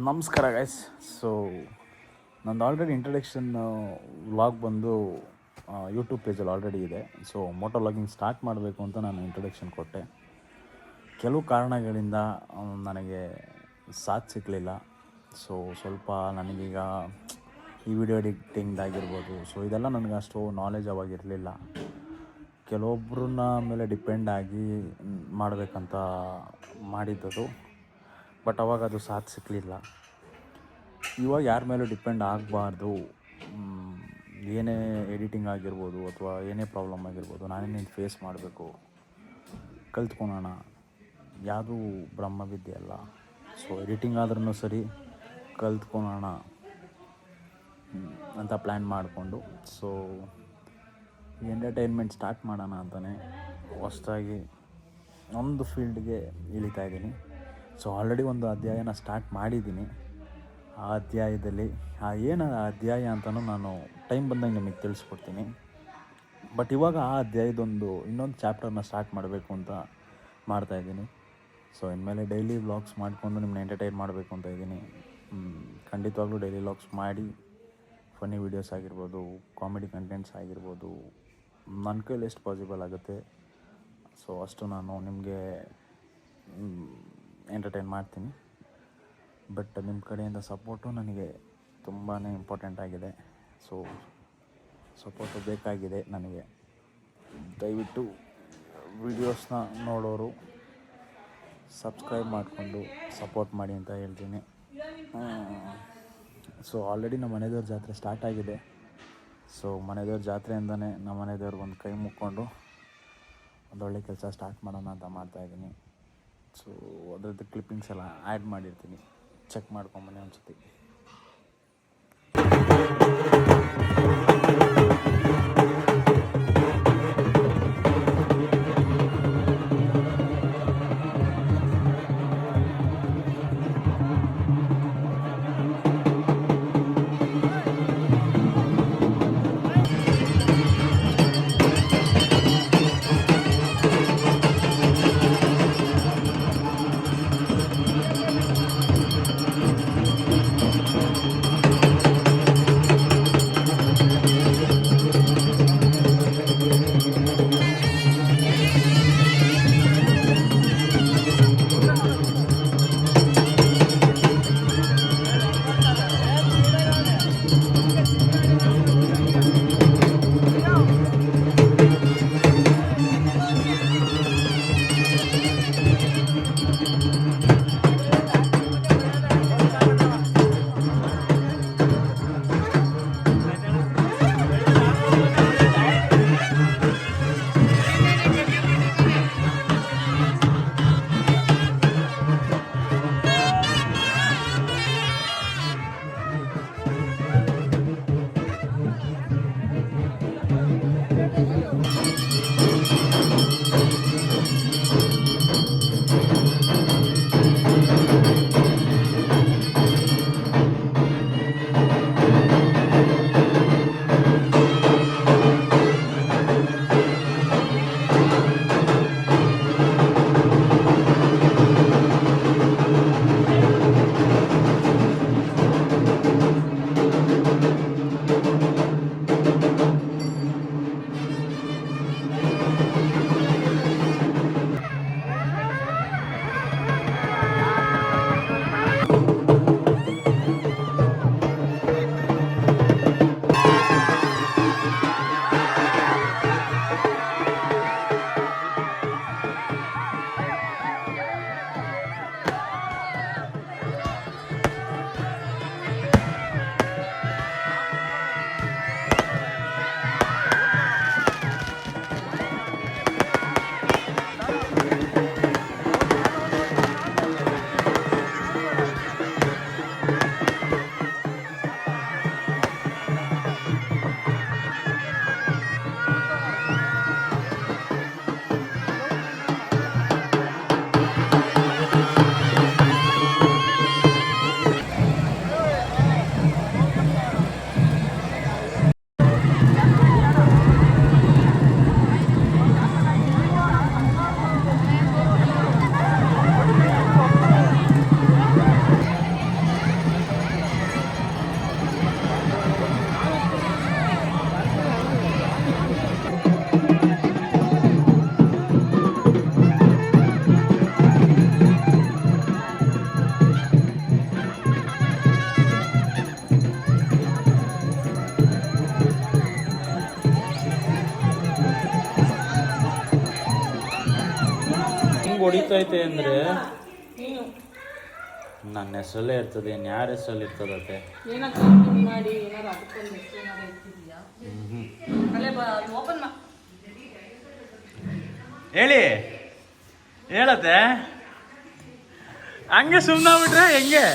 ನಮಸ್ಕಾರ guys. So ನಂದು already introduction vlog ಬಂದು ಯೂಟ್ಯೂಬ್ ಪೇಜಲ್ಲಿ ಆಲ್ರೆಡಿ ಇದೆ. ಸೊ ಮೋಟೋ ವ್ಲಾಗಿಂಗ್ ಸ್ಟಾರ್ಟ್ ಮಾಡಬೇಕು ಅಂತ ನಾನು ಇಂಟ್ರಡಕ್ಷನ್ ಕೊಟ್ಟೆ. ಕೆಲವು ಕಾರಣಗಳಿಂದ ನನಗೆ ಸಾಥ್ ಸಿಕ್ಕಲಿಲ್ಲ. ಸೊ ಸ್ವಲ್ಪ ನನಗೀಗ ಈ ವಿಡಿಯೋ ಎಡಿಟಿಂಗ್ದಾಗಿರ್ಬೋದು, ಸೊ ಇದೆಲ್ಲ ನನಗೆ ಅಷ್ಟು ನಾಲೆಜ್ ಅವಾಗಿರಲಿಲ್ಲ. ಕೆಲವೊಬ್ಬರನ್ನ ಮೇಲೆ ಡಿಪೆಂಡ್ ಆಗಿ ಮಾಡಬೇಕಂತ ಮಾಡಿದ್ದದು, ಬಟ್ ಅವಾಗ ಅದು ಸಾಥ್ ಸಿಕ್ಕಲಿಲ್ಲ. ಇವಾಗ ಯಾರ ಮೇಲೂ ಡಿಪೆಂಡ್ ಆಗಬಾರ್ದು. ಏನೇ ಎಡಿಟಿಂಗ್ ಆಗಿರ್ಬೋದು ಅಥವಾ ಏನೇ ಪ್ರಾಬ್ಲಮ್ ಆಗಿರ್ಬೋದು, ನಾನೇ ಫೇಸ್ ಮಾಡಬೇಕು, ಕಲ್ತ್ಕೊಳೋಣ. ಯಾವುದೂ ಬ್ರಹ್ಮವಿದ್ಯೆ ಅಲ್ಲ. ಸೊ ಎಡಿಟಿಂಗ್ ಆದ್ರೂ ಸರಿ ಕಲ್ತ್ಕೊಳೋಣ ಅಂತ ಪ್ಲ್ಯಾನ್ ಮಾಡಿಕೊಂಡು ಸೊ ಎಂಟರ್ಟೈನ್ಮೆಂಟ್ ಸ್ಟಾರ್ಟ್ ಮಾಡೋಣ ಅಂತಲೇ ಹೊಸದಾಗಿ ಒಂದು ಫೀಲ್ಡ್ಗೆ ಇಳಿತಾ ಇದ್ದೀನಿ. ಸೊ ಆಲ್ರೆಡಿ ಒಂದು ಅಧ್ಯಾಯನ ಸ್ಟಾರ್ಟ್ ಮಾಡಿದ್ದೀನಿ. ಆ ಅಧ್ಯಾಯದಲ್ಲಿ ಏನು ಅಧ್ಯಾಯ ಅಂತಲೂ ನಾನು ಟೈಮ್ ಬಂದಂಗೆ ನಿಮಗೆ ತಿಳಿಸ್ಕೊಡ್ತೀನಿ. ಬಟ್ ಇವಾಗ ಆ ಅಧ್ಯಾಯದೊಂದು ಇನ್ನೊಂದು ಚಾಪ್ಟರ್ನ ಸ್ಟಾರ್ಟ್ ಮಾಡಬೇಕು ಅಂತ ಮಾಡ್ತಾಯಿದ್ದೀನಿ. ಸೊ ಇನ್ಮೇಲೆ ಡೈಲಿ ವ್ಲಾಗ್ಸ್ ಮಾಡಿಕೊಂಡು ನಿಮ್ಮನ್ನ ಎಂಟರ್ಟೈನ್ ಮಾಡಬೇಕು ಅಂತ ಇದ್ದೀನಿ. ಖಂಡಿತವಾಗ್ಲೂ ಡೈಲಿ ವ್ಲಾಗ್ಸ್ ಮಾಡಿ ಫನ್ನಿ ವೀಡಿಯೋಸ್ ಆಗಿರ್ಬೋದು, ಕಾಮಿಡಿ ಕಂಟೆಂಟ್ಸ್ ಆಗಿರ್ಬೋದು, ನನ್ನ ಕೈಲಿ ಎಷ್ಟು ಪಾಸಿಬಲ್ ಆಗುತ್ತೆ ಸೊ ಅಷ್ಟು ನಾನು ನಿಮಗೆ ಎಂಟರ್ಟೈನ್ ಮಾಡ್ತೀನಿ. ಬಟ್ ನಿಮ್ಮ ಕಡೆಯಿಂದ ಸಪೋರ್ಟು ನನಗೆ ತುಂಬಾ ಇಂಪಾರ್ಟೆಂಟ್ ಆಗಿದೆ. ಸೊ ಸಪೋರ್ಟು ಬೇಕಾಗಿದೆ ನನಗೆ. ದಯವಿಟ್ಟು ವೀಡಿಯೋಸ್ನ ನೋಡೋರು ಸಬ್ಸ್ಕ್ರೈಬ್ ಮಾಡಿಕೊಂಡು ಸಪೋರ್ಟ್ ಮಾಡಿ ಅಂತ ಹೇಳ್ತೀನಿ. ಸೊ ಆಲ್ರೆಡಿ ನಮ್ಮ ಮನೆದೇವ್ರ ಜಾತ್ರೆ ಸ್ಟಾರ್ಟ್ ಆಗಿದೆ. ಸೊ ಮನೆದೇವ್ರ ಜಾತ್ರೆಯಿಂದನೇ ನಮ್ಮ ಮನೆದೇವ್ರಿಗೊಂದು ಕೈ ಮುಕ್ಕೊಂಡು ಒಂದೊಳ್ಳೆ ಕೆಲಸ ಸ್ಟಾರ್ಟ್ ಮಾಡೋಣ ಅಂತ ಮಾಡ್ತಾಯಿದ್ದೀನಿ. ಸೊ ಅದರದ್ದು ಕ್ಲಿಪ್ಪಿಂಗ್ಸ್ ಎಲ್ಲ ಆ್ಯಡ್ ಮಾಡಿರ್ತೀನಿ, ಚೆಕ್ ಮಾಡ್ಕೊಂಬನ್ನಿ ಒಂದು ಸತಿ. ಹೊಡಿತೈತೆ ಅಂದರೆ ನನ್ನ ಹೆಸರಲ್ಲೇ ಇರ್ತದೆ, ಇನ್ನು ಯಾರ ಹೆಸರಲ್ಲಿ ಇರ್ತದತ್ತೆ? ಹೇಳಿ ಹೇಳತ್ತೆ ಹಂಗೆ ಸುಮ್ಮನಾಗ್ಬಿಟ್ರೆ ಹೆಂಗೆ?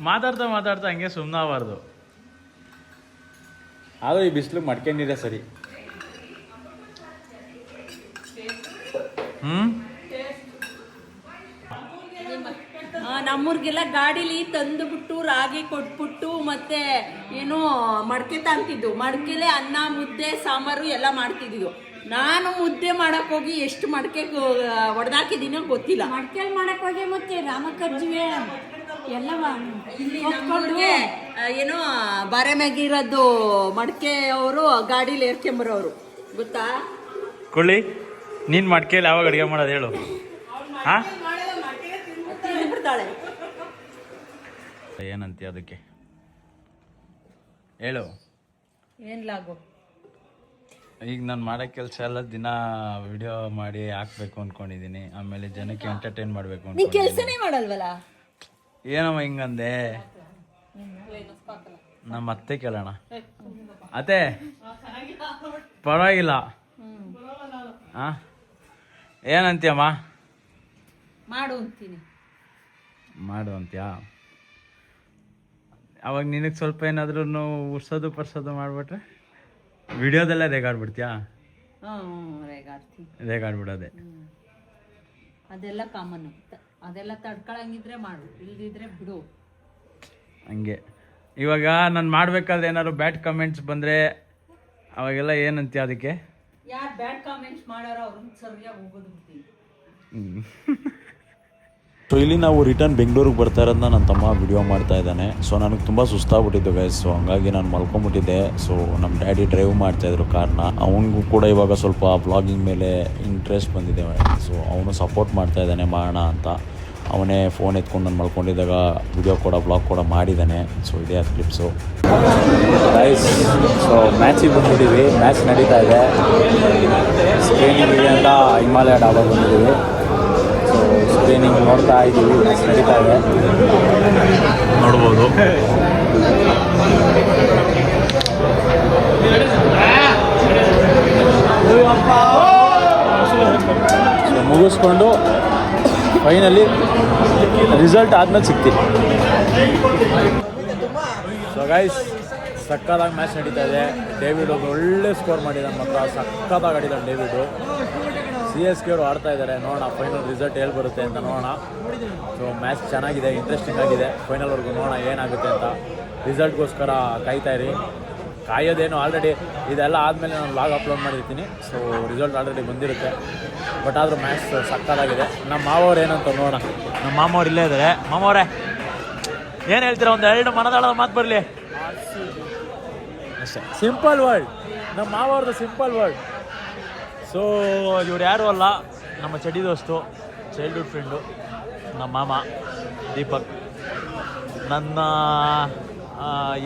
ಮಾತಾಡ್ತಾ ಮಾತಾಡ್ತಾ ಹಂಗೆ ಸುಮ್ಮನಾಗಬಾರ್ದು. ಆದರೂ ಈ ಬಿಸಿಲು ಮಡ್ಕೊಂಡಿದೆ ಸರಿ. ನಮ್ಮೂರ್ಗೆಲ್ಲ ಗಾಡಿಲಿ ತಂದುಬಿಟ್ಟು ರಾಗಿ ಕೊಟ್ಬಿಟ್ಟು ಮತ್ತೆ ಏನೋ ಮಡಕೆ ತಂತಿದ್ದು, ಮಡಕೆಲೆ ಅನ್ನ ಮುದ್ದೆ ಸಾಂಬಾರು ಎಲ್ಲ ಮಾಡ್ತಿದ್ವು. ನಾನು ಮುದ್ದೆ ಮಾಡಕ್ ಹೋಗಿ ಎಷ್ಟು ಮಡಕೆ ಹೊಡೆದಾಕಿದ್ದೀನೋ ಗೊತ್ತಿಲ್ಲ. ಮಡಕೆಲ್ ಮಾಡಕ್ ಹೋಗಿ ಮತ್ತೆ ರಾಮಕರ್ಜಿವೆ ಎಲ್ಲವ ಇಲ್ಲಿ ನಮ್ಮೂರ್ಗೆ ಏನೋ ಬಾರೆ ಮ್ಯಾಗಿರೋದು ಮಡಕೆ ಅವರು ಗಾಡಿಲಿ ಏರ್ಕೊಂಬರೋರು ಗೊತ್ತಾ? ಕೊಳ್ಳಿ ನೀನು ಮಡ್ಕೆಯಲ್ಲಿ ಯಾವಾಗ ಅಡುಗೆ ಮಾಡೋದು ಹೇಳು? ಹಾಂ ಬಿಡ್ತಾಳೆ. ಏನಂತೀಯ ಅದಕ್ಕೆ ಹೇಳು? ಏನ್ಲಾಗು ಈಗ ನಾನು ಮಾಡೋ ಕೆಲಸ ಎಲ್ಲ ದಿನ ವಿಡಿಯೋ ಮಾಡಿ ಹಾಕ್ಬೇಕು ಅಂದ್ಕೊಂಡಿದ್ದೀನಿ. ಆಮೇಲೆ ಜನಕ್ಕೆ ಎಂಟರ್ಟೈನ್ ಮಾಡಬೇಕು ನೀ ಅಂತ. ಕೆಲಸನೇ ಮಾಡಲ್ವಲ್ಲ? ಏನಮ್ಮ ಹಿಂಗಂದೆ? ನಮ್ಮ ಅತ್ತೆ ಕೇಳೋಣ. ಅತ್ತೆ ಪರವಾಗಿಲ್ಲ. ಹಾಂ ಏನಂತೀಯಮ್ಮ? ಮಾಡು ಅಂತೀನಿ. ಮಾಡು ಅಂತ್ಯಾ? ಅವಾಗ ನಿನಗೆ ಸ್ವಲ್ಪ ಏನಾದ್ರೂ ಉರ್ಸೋದು ಪರ್ಸೋದು ಮಾಡಿಬಿಟ್ರೆ ವಿಡಿಯೋದೆಲ್ಲ ರೇಗಾಡ್ಬಿಡ್ತೀಯಾ? ರೇಗಾಡ್ಬಿಡೋದೆ ಅದೆಲ್ಲ ಕಾಮನ್. ಅದೆಲ್ಲ ತಡ್ಕೊಳಂಗಿದ್ರೆ ಮಾಡು, ಇಲ್ದಿದ್ರೆ ಬಿಡು. ಹಂಗೆ ಇವಾಗ ನಾನು ಮಾಡಬೇಕಾದ್ರೆ ಏನಾದ್ರು ಬ್ಯಾಡ್ ಕಮೆಂಟ್ಸ್ ಬಂದರೆ ಅವಾಗೆಲ್ಲ ಏನಂತೀಯ ಅದಕ್ಕೆ? ಯಾರು ಬ್ಯಾಡ್ ಕಾಮೆಂಟ್ಸ್ ಮಾಡೋರು ಅವ್ರನ್ನ ಸರಿಯಾಗಿ ಹೋಗೋದು ಬಿಡ್ತೀವಿ. ಸೊ ಇಲ್ಲಿ ನಾವು ರಿಟರ್ನ್ ಬೆಂಗಳೂರಿಗೆ ಬರ್ತಾ ಇರೋದನ್ನ ನನ್ನ ತಮ್ಮ ವಿಡಿಯೋ ಮಾಡ್ತಾ ಇದ್ದಾನೆ. ಸೊ ನನಗೆ ತುಂಬ ಸುಸ್ತಾಗ್ಬಿಟ್ಟಿದ್ದು ಗೈಸ್. ಸೊ ಹಂಗಾಗಿ ನಾನು ಮಲ್ಕೊಂಬಿಟ್ಟಿದ್ದೆ. ಸೊ ನಮ್ಮ ಡ್ಯಾಡಿ ಡ್ರೈವ್ ಮಾಡ್ತಾಯಿದ್ರು ಕಾರ್ನ. ಅವನಿಗೂ ಕೂಡ ಇವಾಗ ಸ್ವಲ್ಪ ಬ್ಲಾಗಿಂಗ್ ಮೇಲೆ ಇಂಟ್ರೆಸ್ಟ್ ಬಂದಿದೆ. ಸೊ ಅವನು ಸಪೋರ್ಟ್ ಮಾಡ್ತಾ ಇದ್ದಾನೆ ಮಾಡೋಣ ಅಂತ. ಅವನೇ ಫೋನ್ ಎತ್ಕೊಂಡು ನಾನು ಮಲ್ಕೊಂಡಿದ್ದಾಗ ವಿಡಿಯೋ ಕೂಡ ಬ್ಲಾಗ್ ಕೂಡ ಮಾಡಿದ್ದಾನೆ. ಸೊ ಇದೇ ಅದು ಕ್ಲಿಪ್ಸು ಗೈಸ್. ಸೊ ಮ್ಯಾಚಿಗೆ ಬಂದಿದ್ದೀವಿ. ಮ್ಯಾಚ್ ನಡೀತಾ ಇದೆ. ಸ್ಕ್ರೀನಿಂಗ್ ಅಂತ ಹಿಮಾಲಯ ಡಾಬಾ ಬಂದಿದ್ದೀವಿ. ಸೊ ಸ್ಕ್ರೀನಿಂಗ್ ನೋಡ್ತಾ ಇದ್ದೀವಿ. ಮ್ಯಾಚ್ ನಡೀತಾ ಇದೆ, ನೋಡ್ಬೋದು. ಸೊ ಮುಗಿಸ್ಕೊಂಡು ಫೈನಲಿ ರಿಸಲ್ಟ್ ಆದ್ಮೇಲೆ ಸಿಗ್ತೀವಿ. ಸೊ ಗೈಸ್ ಸಕ್ಕತ್ತಾಗಿ ಮ್ಯಾಚ್ ನಡೀತಾ ಇದೆ. ಡೇವಿಡ್ ಒಂದು ಒಳ್ಳೆ ಸ್ಕೋರ್ ಮಾಡಿದ್ದಾನೆ ಮಾತ್ರ. ಸಕ್ಕತ್ತಾಗಿ ಆಡಿದ್ದಾನೆ ಡೇವಿಡು. CSK ಅವರು ಆಡ್ತಾ ಇದ್ದಾರೆ. ನೋಡೋಣ ಫೈನಲ್ ರಿಸಲ್ಟ್ ಎಲ್ಲಿ ಬರುತ್ತೆ ಅಂತ ನೋಡೋಣ. ಸೊ ಮ್ಯಾಚ್ ಚೆನ್ನಾಗಿದೆ, ಇಂಟ್ರೆಸ್ಟಿಂಗ್ ಆಗಿದೆ. ಫೈನಲ್ವರೆಗೂ ನೋಡೋಣ ಏನಾಗುತ್ತೆ ಅಂತ. ರಿಸಲ್ಟ್ಗೋಸ್ಕರ ಕಾಯ್ತಾ ಇರಿ. ಕಾಯೋದೇನು ಆಲ್ರೆಡಿ ಇದೆಲ್ಲ ಆದಮೇಲೆ ನಾನು ವ್ಲಾಗ್ ಅಪ್ಲೋಡ್ ಮಾಡಿರ್ತೀನಿ. ಸೊ ರಿಸಲ್ಟ್ ಆಲ್ರೆಡಿ ಬಂದಿರುತ್ತೆ. ಬಟ್ ಆದರೂ ಮ್ಯಾಚ್ ಸಕ್ಕತ್ತಾಗಿದೆ. ನಮ್ಮ ಮಾವವ್ರು ಏನಂತ ನೋಡೋಣ. ನಮ್ಮ ಮಾಮವ್ರು ಇಲ್ಲೇ ಇದ್ದಾರೆ. ಮಾಮವ್ರೆ ಏನು ಹೇಳ್ತೀರಾ? ಒಂದು ಎರಡು ಮನದಾಳದ ಮಾತು ಬರಲಿ ಅಷ್ಟೇ. Simple word. ನಮ್ಮ ಮಾವವ್ರದ್ದು ಸಿಂಪಲ್ ವರ್ಡ್. ಸೊ ಇವ್ರು ಯಾರು ಅಲ್ಲ, ನಮ್ಮ ಚಡಿ ದೋಸ್ತು, ಚೈಲ್ಡ್ಹುಡ್ ಫ್ರೆಂಡು, ನಮ್ಮ ಮಾಮ ದೀಪಕ್. ನನ್ನ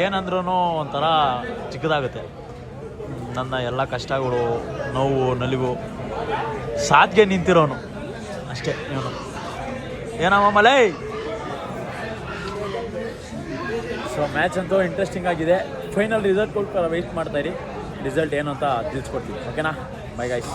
ಏನಂದ್ರೂ ಒಂಥರ ಚಿಕ್ಕದಾಗುತ್ತೆ. ನನ್ನ ಎಲ್ಲ ಕಷ್ಟಗಳು, ನೋವು, ನಲಿವು ಸಾಧ್ಗೆ ನಿಂತಿರೋನು ಅಷ್ಟೇ ಇವನು. ಏನಮ್ಮ ಮಲೈ. ಸೊ ಮ್ಯಾಚ್ ಅಂತೂ ಇಂಟ್ರೆಸ್ಟಿಂಗ್ ಆಗಿದೆ. ಫೈನಲ್ ರಿಸಲ್ಟ್ಗೋಸ್ಕರ ವೆಯ್ಟ್ ಮಾಡ್ತಾಯಿರಿ. ರಿಸಲ್ಟ್ ಏನು ಅಂತ ತಿಳಿಸ್ಕೊಡ್ತೀವಿ. ಓಕೆನಾ? Bye guys.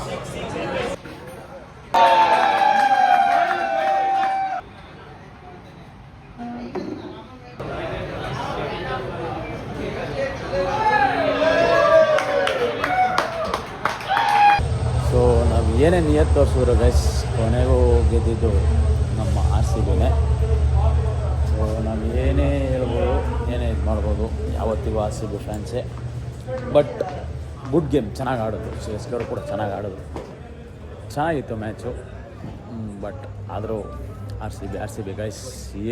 ಸೊ ನಾವು ಏನೇ ನಿಯತ್ತು ತೋರಿಸಿದ್ರು ಗೈಸ್, ಕೊನೆಗೂ ಗೆದ್ದಿದ್ದು ನಮ್ಮ RCBನೇ. ಸೊ ನಾವು ಏನೇ ಹೇಳ್ಬೋದು, ಏನೇ ಇದು ಮಾಡ್ಬೋದು, ಯಾವತ್ತಿಗೂ RCB ಫ್ಯಾನ್ಸೇ. ಬಟ್ ಗುಡ್ ಗೇಮ್, ಚೆನ್ನಾಗಿ ಆಡೋದು. CSK ಅವರು ಕೂಡ ಚೆನ್ನಾಗಿ ಆಡೋದು. ಚೆನ್ನಾಗಿತ್ತು ಮ್ಯಾಚು. ಬಟ್ ಆದರೂ RCB ಗೈಸ್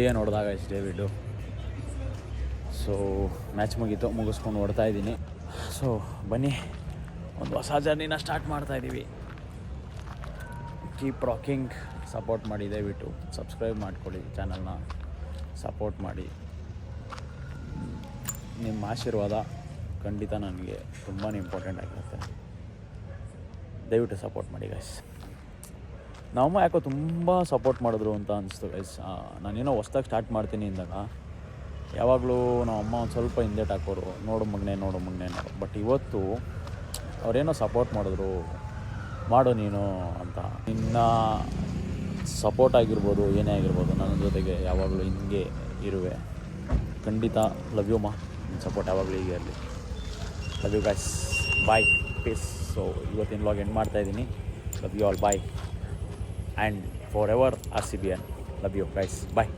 ಏನು ಹೊಡೆದಾಗ ಗೈಸ್ ಡೇವಿಡು. ಸೊ ಮ್ಯಾಚ್ ಮುಗಿಸ್ಕೊಂಡು ಹೊಡ್ತಾ ಇದ್ದೀನಿ. ಸೊ ಬನ್ನಿ ಒಂದು ಹೊಸ ಜರ್ನಿನ ಸ್ಟಾರ್ಟ್ ಮಾಡ್ತಾಯಿದ್ದೀವಿ. Keep rocking. ಸಪೋರ್ಟ್ ಮಾಡಿ, ದಯವಿಟ್ಟು ಸಬ್ಸ್ಕ್ರೈಬ್ ಮಾಡ್ಕೊಳ್ಳಿ, ಚಾನಲ್ನ ಸಪೋರ್ಟ್ ಮಾಡಿ. ನಿಮ್ಮ ಆಶೀರ್ವಾದ ಖಂಡಿತ ನನಗೆ ತುಂಬಾ ಇಂಪಾರ್ಟೆಂಟ್ ಆಗಿರುತ್ತೆ. ದಯವಿಟ್ಟು ಸಪೋರ್ಟ್ ಮಾಡಿ ಗೈಸ್. ನಮ್ಮಮ್ಮ ಯಾಕೋ ತುಂಬ ಸಪೋರ್ಟ್ ಮಾಡಿದ್ರು ಅಂತ ಅನಿಸ್ತು ಗೈಸ್. ನಾನೇನೋ ಹೊಸ್ದಾಗಿ ಸ್ಟಾರ್ಟ್ ಮಾಡ್ತೀನಿ ಅಂದಾಗ ಯಾವಾಗಲೂ ನಮ್ಮಮ್ಮ ಒಂದು ಸ್ವಲ್ಪ ಹಿಂದೇಟು ಹಾಕೋರು, ನೋಡು ಮಗನೇ ನೋಡು. ಬಟ್ ಇವತ್ತು ಅವರೇನೋ ಸಪೋರ್ಟ್ ಮಾಡಿದ್ರು, ಮಾಡು ನೀನು ಅಂತ. ನಿನ್ನ ಸಪೋರ್ಟ್ ಆಗಿರ್ಬೋದು, ಏನೇ ಆಗಿರ್ಬೋದು, ನನ್ನ ಜೊತೆಗೆ ಯಾವಾಗಲೂ ಹಿಂಗೆ ಇರುವೆ. ಖಂಡಿತ ಲವ್ ಯು ಮಾ. ನಿಮ್ಮ ಸಪೋರ್ಟ್ ಯಾವಾಗಲೂ ಹೀಗೆ ಇರಲಿ. Love you guys, bye, peace. So ಇವತ್ತಿನ ವ್ಲಾಗ್ ಎಂಡ್ ಮಾಡ್ತಾಯಿದ್ದೀನಿ. Love you all, bye and forever ಎವರ್ RCBN. Love you guys, bye.